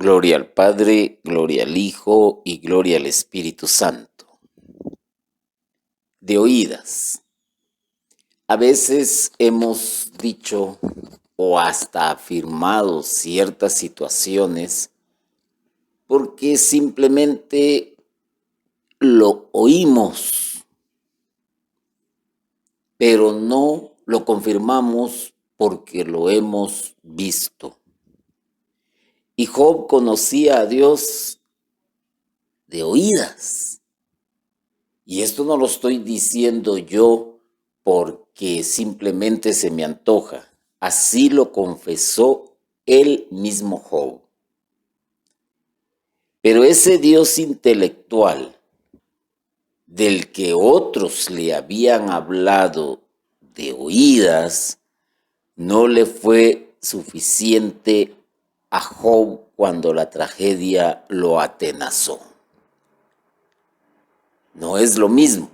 Gloria al Padre, gloria al Hijo y gloria al Espíritu Santo. De oídas. A veces hemos dicho o hasta afirmado ciertas situaciones porque simplemente lo oímos, pero no lo confirmamos porque lo hemos visto. Y Job conocía a Dios de oídas. Y esto no lo estoy diciendo yo porque simplemente se me antoja. Así lo confesó él mismo Job. Pero ese Dios intelectual del que otros le habían hablado de oídas, no le fue suficiente a Job cuando la tragedia lo atenazó. No es lo mismo.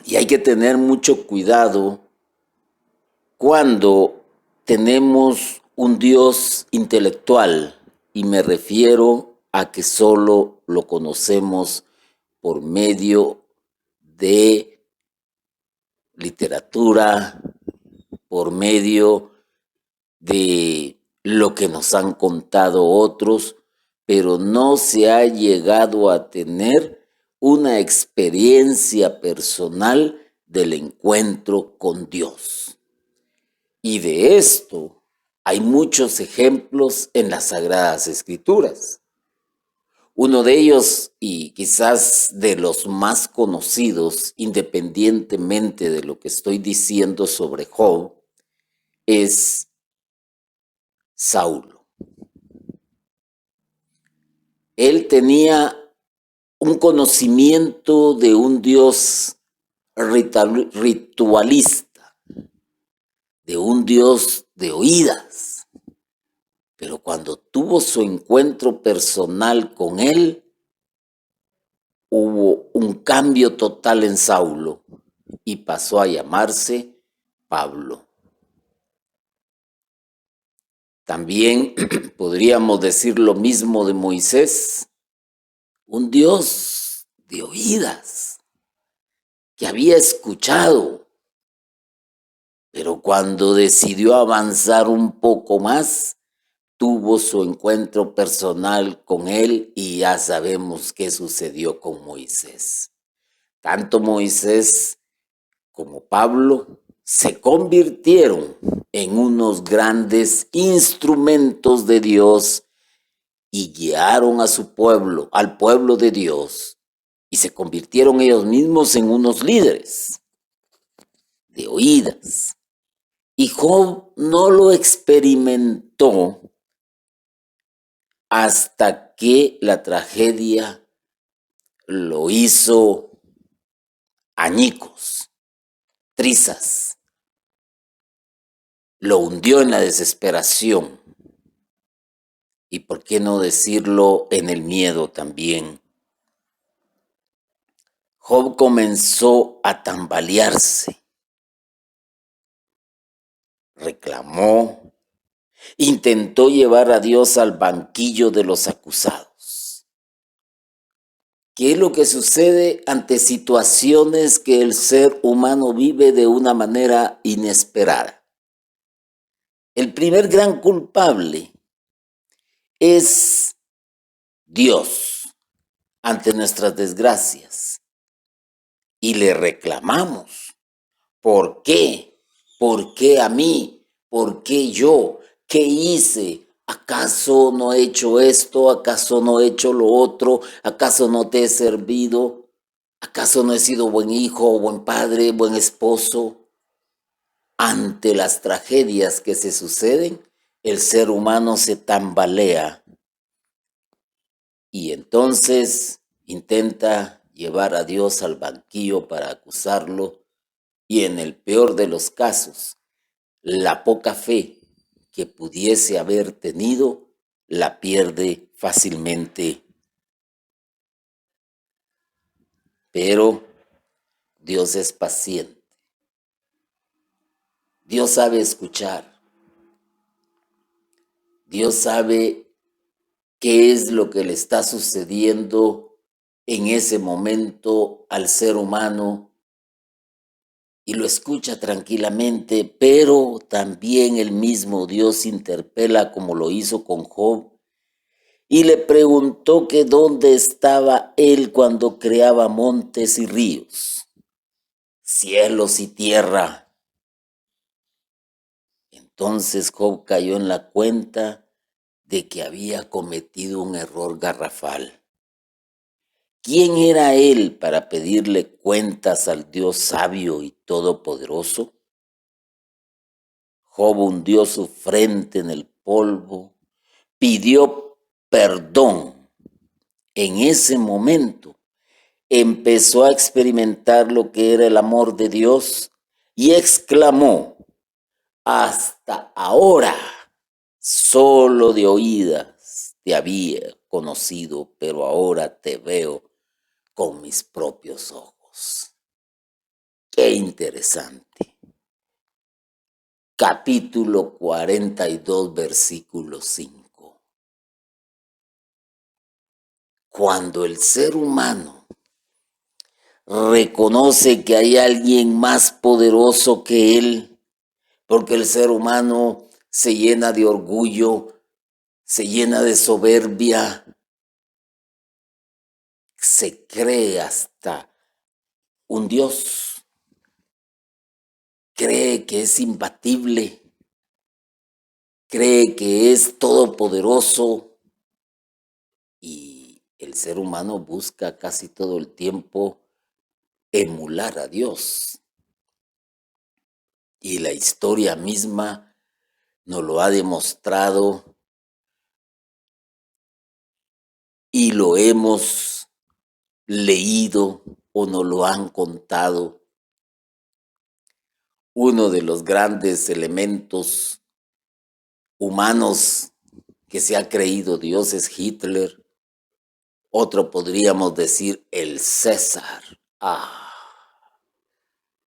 Y hay que tener mucho cuidado cuando tenemos un Dios intelectual, y me refiero a que solo lo conocemos por medio de literatura, por medio de lo que nos han contado otros, pero no se ha llegado a tener una experiencia personal del encuentro con Dios. Y de esto hay muchos ejemplos en las Sagradas Escrituras. Uno de ellos, y quizás de los más conocidos, independientemente de lo que estoy diciendo sobre Job, es Saulo. Él tenía un conocimiento de un Dios ritualista, de un Dios de oídas. Pero cuando tuvo su encuentro personal con él, hubo un cambio total en Saulo y pasó a llamarse Pablo. También podríamos decir lo mismo de Moisés, un Dios de oídas, que había escuchado, pero cuando decidió avanzar un poco más, tuvo su encuentro personal con él y ya sabemos qué sucedió con Moisés. Tanto Moisés como Pablo se convirtieron en unos grandes instrumentos de Dios y guiaron a su pueblo, al pueblo de Dios, y se convirtieron ellos mismos en unos líderes de oídas. Y Job no lo experimentó hasta que la tragedia lo hizo añicos, trizas, lo hundió en la desesperación. Y por qué no decirlo, en el miedo también. Job comenzó a tambalearse, reclamó, intentó llevar a Dios al banquillo de los acusados. ¿Qué es lo que sucede ante situaciones que el ser humano vive de una manera inesperada? El primer gran culpable es Dios ante nuestras desgracias y le reclamamos. ¿Por qué? ¿Por qué a mí? ¿Por qué yo? ¿Qué hice? ¿Acaso no he hecho esto? ¿Acaso no he hecho lo otro? ¿Acaso no te he servido? ¿Acaso no he sido buen hijo, buen padre, buen esposo? Ante las tragedias que se suceden, el ser humano se tambalea y entonces intenta llevar a Dios al banquillo para acusarlo y en el peor de los casos, la poca fe que pudiese haber tenido la pierde fácilmente. Pero Dios es paciente. Dios sabe escuchar. Dios sabe qué es lo que le está sucediendo en ese momento al ser humano y lo escucha tranquilamente, pero también el mismo Dios interpela como lo hizo con Job y le preguntó que dónde estaba él cuando creaba montes y ríos, cielos y tierra. Entonces Job cayó en la cuenta de que había cometido un error garrafal. ¿Quién era él para pedirle cuentas al Dios sabio y todopoderoso? Job hundió su frente en el polvo, pidió perdón. En ese momento empezó a experimentar lo que era el amor de Dios y exclamó: hasta ahora solo de oídas te había conocido, pero ahora te veo con mis propios ojos. Qué interesante. Capítulo 42, versículo 5. Cuando el ser humano reconoce que hay alguien más poderoso que él, porque el ser humano se llena de orgullo, se llena de soberbia, se cree hasta un Dios, cree que es imbatible, cree que es todopoderoso y el ser humano busca casi todo el tiempo emular a Dios. Y la historia misma nos lo ha demostrado y lo hemos leído o nos lo han contado. Uno de los grandes elementos humanos que se ha creído Dios es Hitler. Otro podríamos decir el César.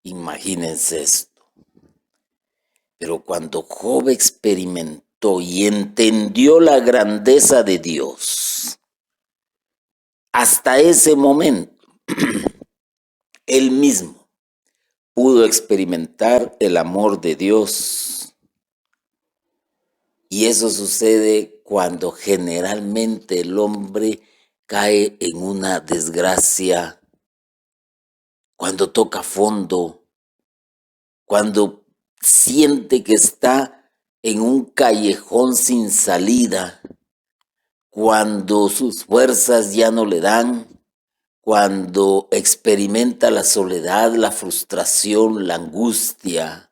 Imagínense esto. Pero cuando Job experimentó y entendió la grandeza de Dios, hasta ese momento, él mismo pudo experimentar el amor de Dios. Y eso sucede cuando generalmente el hombre cae en una desgracia, cuando toca fondo, cuando siente que está en un callejón sin salida, cuando sus fuerzas ya no le dan, cuando experimenta la soledad, la frustración, la angustia,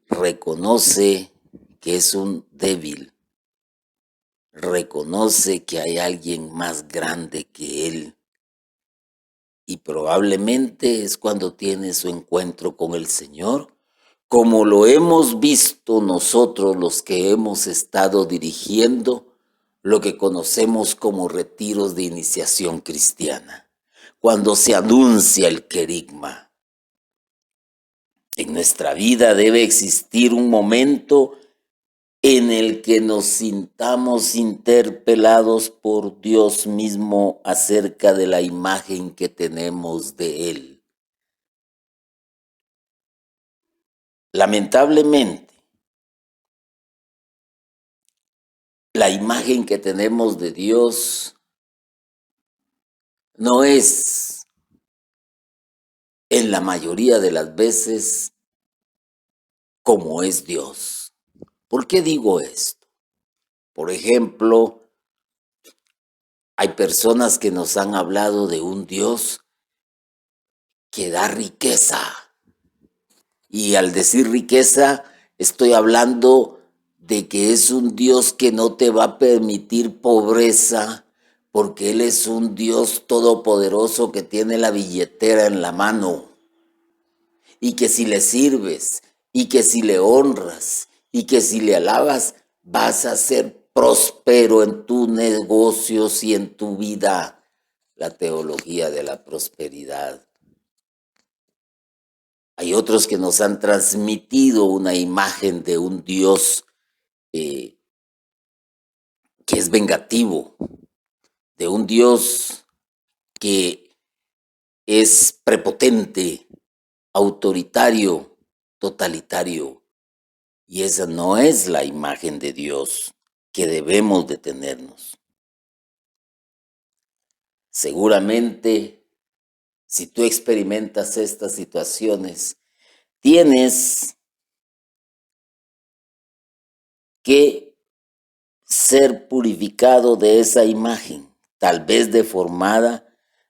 reconoce que es un débil, reconoce que hay alguien más grande que él y probablemente es cuando tiene su encuentro con el Señor, como lo hemos visto nosotros los que hemos estado dirigiendo lo que conocemos como retiros de iniciación cristiana, cuando se anuncia el querigma. En nuestra vida debe existir un momento en el que nos sintamos interpelados por Dios mismo acerca de la imagen que tenemos de Él. Lamentablemente, la imagen que tenemos de Dios no es, en la mayoría de las veces, como es Dios. ¿Por qué digo esto? Por ejemplo, hay personas que nos han hablado de un Dios que da riqueza. Y al decir riqueza, estoy hablando de que es un Dios que no te va a permitir pobreza, porque Él es un Dios todopoderoso que tiene la billetera en la mano. Y que si le sirves, y que si le honras, y que si le alabas, vas a ser próspero en tus negocios y en tu vida. La teología de la prosperidad. Hay otros que nos han transmitido una imagen de un Dios que es vengativo, de un Dios que es prepotente, autoritario, totalitario. Y esa no es la imagen de Dios que debemos de tenernos. Seguramente, si tú experimentas estas situaciones, tienes que ser purificado de esa imagen, tal vez deformada,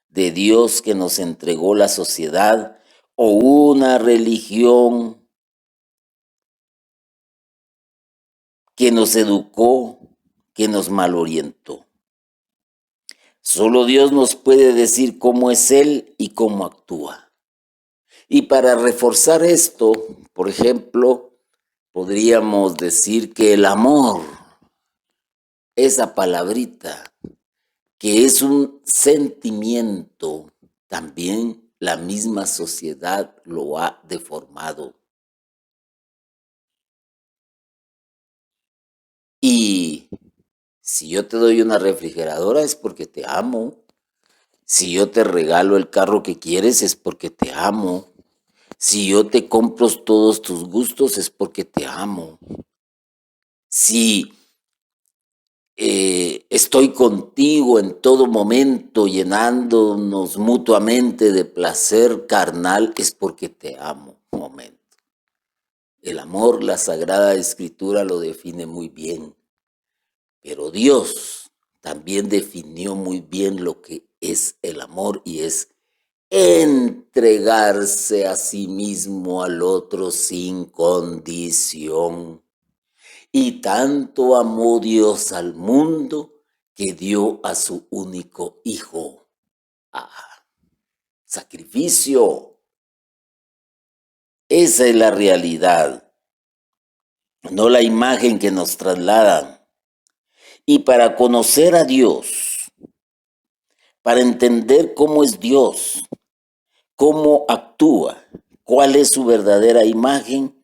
de Dios que nos entregó la sociedad o una religión que nos educó, que nos malorientó. Solo Dios nos puede decir cómo es Él y cómo actúa. Y para reforzar esto, por ejemplo, podríamos decir que el amor, esa palabrita, que es un sentimiento, también la misma sociedad lo ha deformado. Y si yo te doy una refrigeradora es porque te amo. Si yo te regalo el carro que quieres es porque te amo. Si yo te compro todos tus gustos es porque te amo. Si estoy contigo en todo momento, llenándonos mutuamente de placer carnal, es porque te amo. Un momento. El amor, la Sagrada Escritura lo define muy bien, pero Dios también definió muy bien lo que es el amor y es entregarse a sí mismo al otro sin condición. Y tanto amó Dios al mundo que dio a su único hijo. Sacrificio. Esa es la realidad, no la imagen que nos trasladan. Y para conocer a Dios, para entender cómo es Dios, cómo actúa, cuál es su verdadera imagen,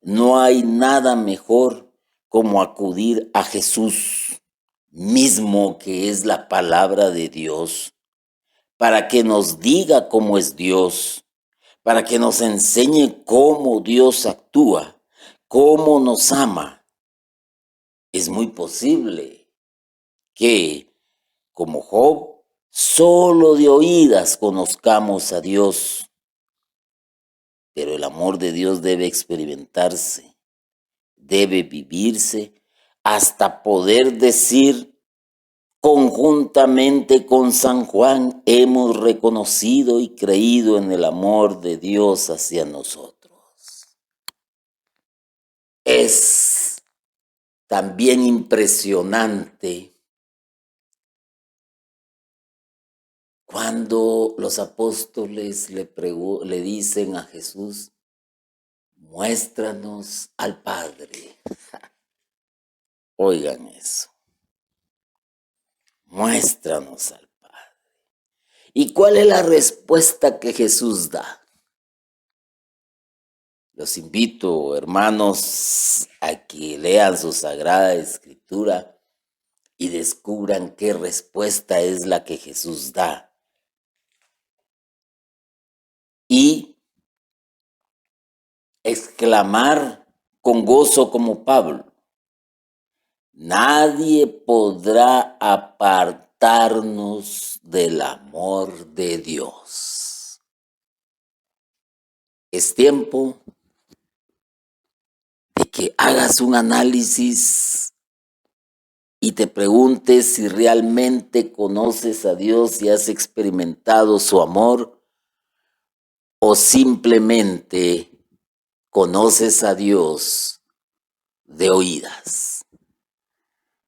no hay nada mejor como acudir a Jesús mismo, que es la palabra de Dios, para que nos diga cómo es Dios, para que nos enseñe cómo Dios actúa, cómo nos ama. Es muy posible que, como Job, solo de oídas conozcamos a Dios, pero el amor de Dios debe experimentarse, debe vivirse, hasta poder decir conjuntamente con San Juan, hemos reconocido y creído en el amor de Dios hacia nosotros. Es también impresionante cuando los apóstoles le dicen a Jesús, muéstranos al Padre. Oigan eso. Muéstranos al Padre. ¿Y cuál es la respuesta que Jesús da? Los invito, hermanos, a que lean su Sagrada Escritura y descubran qué respuesta es la que Jesús da. Y exclamar con gozo como Pablo, nadie podrá apartarnos del amor de Dios. Es tiempo de que hagas un análisis y te preguntes si realmente conoces a Dios y has experimentado su amor, o simplemente conoces a Dios de oídas.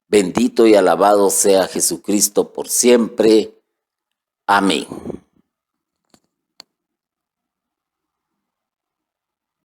Bendito y alabado sea Jesucristo por siempre. Amén.